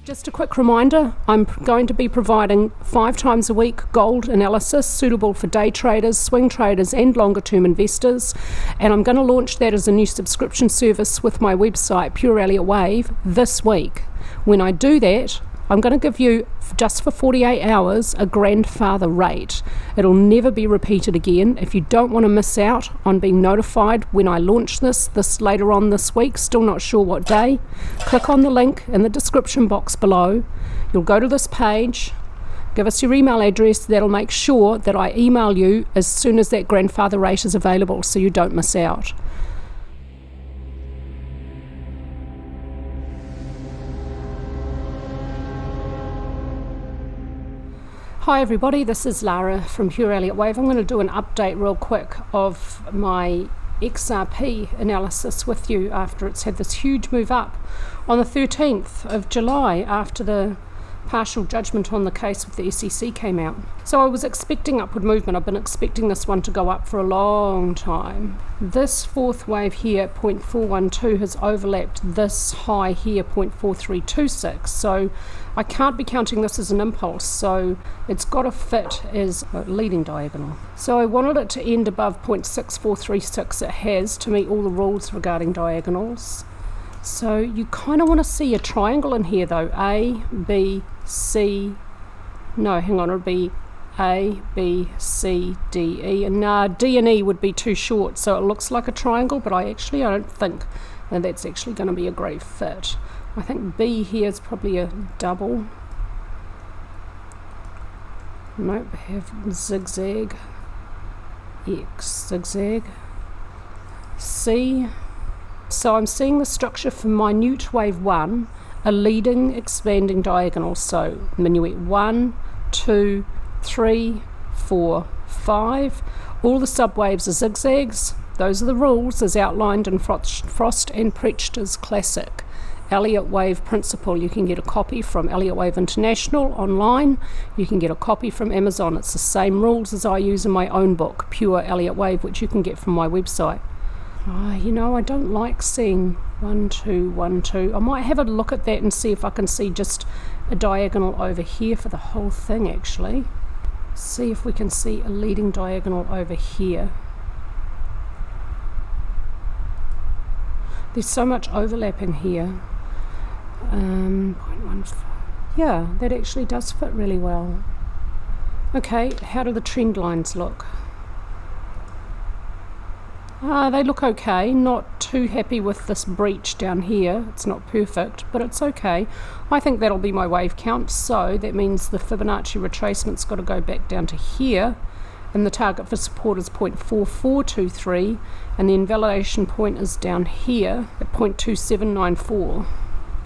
Just a quick reminder, I'm going to be providing 5 times a week gold analysis suitable for day traders, swing traders and longer term investors, and I'm going to launch that as a new subscription service with my website Pure Elliott Wave this week. When I do that, I'm going to give you, just for 48 hours, a grandfather rate. It'll never be repeated again. If you don't want to miss out on being notified when I launch this later on this week, still not sure what day, click on the link in the description box below. You'll go to this page, give us your email address. That'll make sure that I email you as soon as that grandfather rate is available so you don't miss out. Hi everybody, this is Lara from Pure Elliott Wave. I'm going to do an update real quick of my XRP analysis with you after it's had this huge move up on the 13th of July after the partial judgment on the case with the SEC came out. So I was expecting upward movement. I've been expecting this one to go up for a long time. This fourth wave here, 0.412, has overlapped this high here, 0.4326. So I can't be counting this as an impulse, so it's got to fit as a leading diagonal. So I wanted it to end above 0.6436. It has, to meet all the rules regarding diagonals. So you kind of want to see a triangle in here though. A, B, C, no, hang on, it would be A, B, C, D, E. And D and E would be too short, so it looks like a triangle, but I don't think that that's actually going to be a great fit. I think B here is probably a double. Nope, have zigzag, X, zigzag, C. So I'm seeing the structure for minute wave 1, a leading expanding diagonal. So minuet 1, 2, 3, 4, 5. All the subwaves are zigzags. Those are the rules as outlined in Frost and Prechter's classic Elliott Wave principle. You can get a copy from Elliott Wave International online. You can get a copy from Amazon. It's the same rules as I use in my own book, Pure Elliott Wave, which you can get from my website. You know, I don't like seeing 1, 2, 1, 2. I might have a look at that and see if I can see just a diagonal over here for the whole thing actually. See if we can see a leading diagonal over here. There's so much overlapping here. 0.15. Yeah, that actually does fit really well. Okay, how do the trend lines look? They look okay. Not too happy with this breach down here. It's not perfect, but it's okay. I think that'll be my wave count, so that means the Fibonacci retracement's got to go back down to here, and the target for support is 0.4423, and the invalidation point is down here at 0.2794.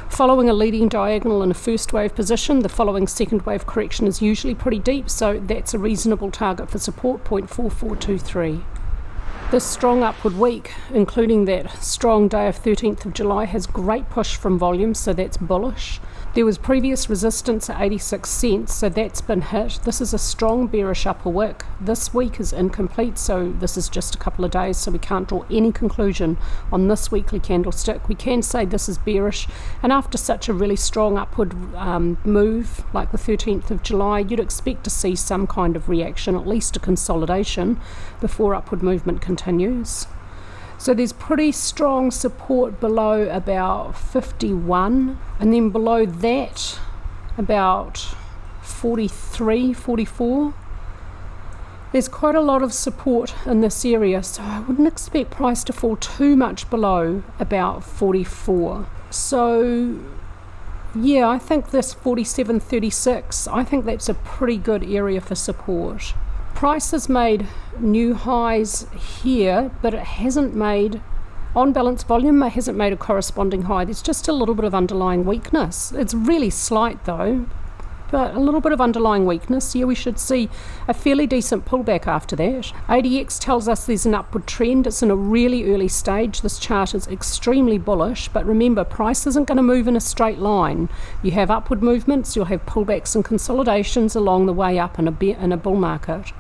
Following a leading diagonal in a first wave position, the following second wave correction is usually pretty deep, so that's a reasonable target for support, 0.4423. This strong upward week, including that strong day of 13th of July, has great push from volume, so that's bullish. There was previous resistance at 86 cents, so that's been hit. This is a strong bearish upper wick. This week is incomplete, so this is just a couple of days, so we can't draw any conclusion on this weekly candlestick. We can say this is bearish, and after such a really strong upward move like the 13th of July, you'd expect to see some kind of reaction, at least a consolidation, before upward movement continues. So there's pretty strong support below about 51, and then below that about 43, 44. There's quite a lot of support in this area, so I wouldn't expect price to fall too much below about 44. So yeah, I think this 47.36, I think that's a pretty good area for support. Price has made new highs here, but it hasn't made, on balance volume, it hasn't made a corresponding high. There's just a little bit of underlying weakness. It's really slight though, but a little bit of underlying weakness. Yeah, we should see a fairly decent pullback after that. ADX tells us there's an upward trend. It's in a really early stage. This chart is extremely bullish, but remember, price isn't going to move in a straight line. You have upward movements, you'll have pullbacks and consolidations along the way up in a bull market.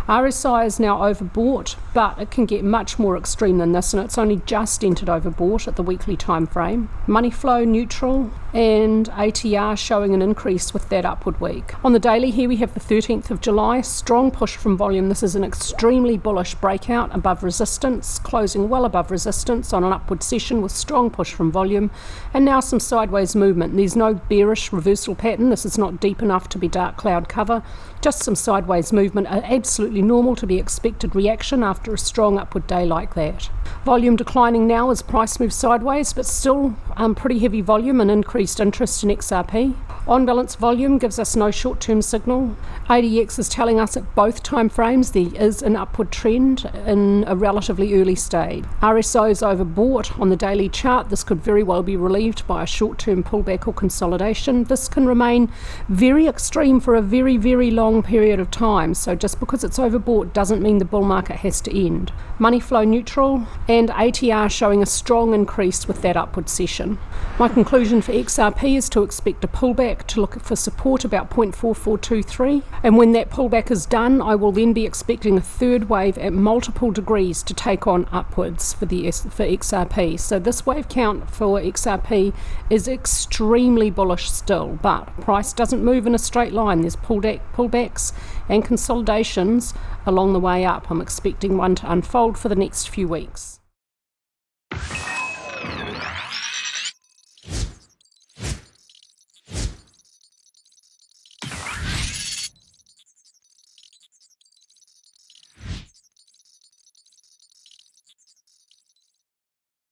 RSI is now overbought, but it can get much more extreme than this, and it's only just entered overbought at the weekly time frame. Money flow neutral, and ATR showing an increase with that upward week. On the daily here we have the 13th of July, strong push from volume. This is an extremely bullish breakout above resistance, closing well above resistance on an upward session with strong push from volume, and now some sideways movement. There's no bearish reversal pattern. This is not deep enough to be dark cloud cover, just some sideways movement, an absolutely normal to be expected reaction after a strong upward day like that. Volume declining now as price moves sideways, but still pretty heavy volume and increased interest in XRP. On balance volume gives us no short-term signal. ADX is telling us at both time frames there is an upward trend in a relatively early stage. RSO is overbought on the daily chart. This could very well be relieved by a short-term pullback or consolidation. This can remain very extreme for a very, very long period of time. So just because it's overbought doesn't mean the bull market has to end. Money flow neutral, and ATR showing a strong increase with that upward session. My conclusion for XRP is to expect a pullback, to look for support about 0.4423, and when that pullback is done I will then be expecting a third wave at multiple degrees to take on upwards for XRP. So this wave count for XRP is extremely bullish still, but price doesn't move in a straight line. There's pullbacks and consolidations along the way up. I'm expecting one to unfold for the next few weeks.